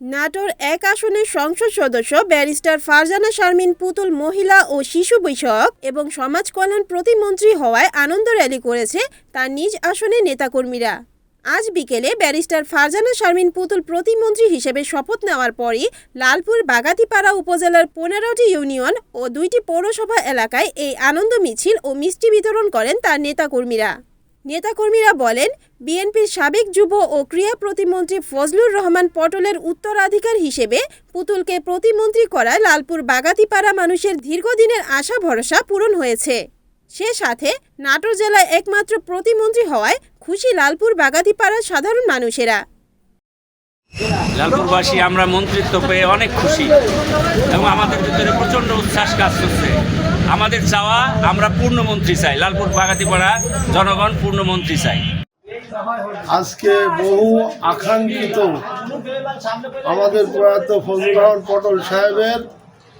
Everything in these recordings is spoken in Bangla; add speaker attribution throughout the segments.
Speaker 1: নাটোর ১ আসনের সংসদ সদস্য ব্যারিস্টার ফারজানা শারমিন পুতুল মহিলা ও শিশু বিষয়ক এবং সমাজ কল্যাণ প্রতিমন্ত্রী হওয়ায় আনন্দ র্যালি করেছে তার নিজ আসনের নেতাকর্মীরা। আজ বিকেলে ব্যারিস্টার ফারজানা শারমিন পুতুল প্রতিমন্ত্রী হিসেবে শপথ নেওয়ার পরই লালপুর বাগাতিপাড়া উপজেলার ১৫টি ইউনিয়ন ও ২টি পৌরসভা এলাকায় এই আনন্দ মিছিল ও মিষ্টি বিতরণ করেন তার নেতাকর্মীরা বলেন, বিএনপির সাবেক যুব ও ক্রীড়া প্রতিমন্ত্রী ফজলুর রহমান পটলের উত্তরাধিকার হিসেবে পুতুলকে প্রতিমন্ত্রী করায় লালপুর বাগাতিপাড়া মানুষের দীর্ঘদিনের আশা ভরসা পূরণ হয়েছে। সে সাথে নাটোর জেলায় একমাত্র প্রতিমন্ত্রী হওয়ায় খুশি লালপুর বাগাতিপাড়ার সাধারণ মানুষেরা।
Speaker 2: লালপুরবাসী আমরা মন্ত্রিত্ব পেয়ে অনেক খুশি এবং আমাদের ভিতরে প্রচণ্ড উচ্ছ্বাস কাজ করছে। আমাদের চাওয়া, আমরা পূর্ণমন্ত্রী চাই। লালপুর বাগাতিপাড়া জনগণ পূর্ণমন্ত্রী চাই।
Speaker 3: আজকে বহু আকাঙ্ক্ষিত আমাদের প্রয়াত ফজলুর রহমান পটল সাহেবের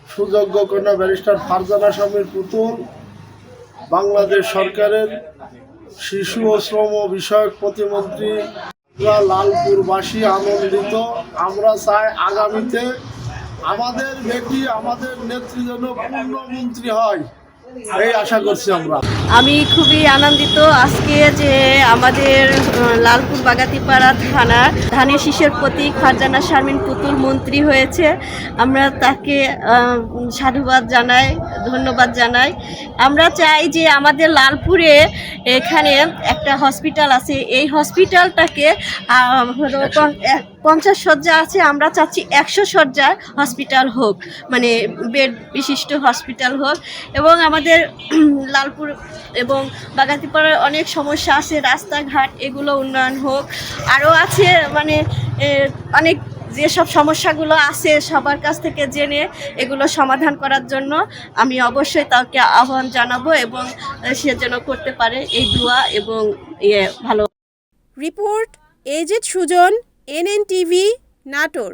Speaker 3: সুযোগ্য কন্যা ব্যারিস্টার ফারজানা শারমিন পুতুল বাংলাদেশ সরকারের শিশু ও শ্রম বিষয়ক প্রতিমন্ত্রী। লালপুরবাসী আনন্দিত। আমরা চাই আগামীতে আমাদের ব্যক্তি, আমাদের নেত্রী যেন পূর্ণমন্ত্রী হয়, এই আশা করছি আমরা।
Speaker 4: আমি খুবই আনন্দিত আজকে যে আমাদের লালপুর বাগাতিপাড়া থানার ধানের শীষের প্রতীক ফারজানা শারমিন পুতুল মন্ত্রী হয়েছে। আমরা তাকে সাধুবাদ জানাই, ধন্যবাদ জানাই। আমরা চাই যে আমাদের লালপুরে এখানে একটা হসপিটাল আছে, এই হসপিটালটাকে 50 শয্যা আছে, আমরা চাচ্ছি 100 শয্যার হসপিটাল হোক, মানে বেড বিশিষ্ট হসপিটাল হোক। এবং আমাদের লালপুর এবং বাগাতিপাড়ার অনেক সমস্যা আছে, রাস্তাঘাট এগুলো উন্নয়ন হোক। আরও আছে মানে অনেক যেসব সমস্যাগুলো আছে সবার কাছ থেকে জেনে এগুলো সমাধান করার জন্য আমি অবশ্যই তাকে আহ্বান জানাবো এবং সে যেন করতে পারে এই দোয়া এবং ভালো।
Speaker 1: Report AZ Sujon, NNTV, Natore.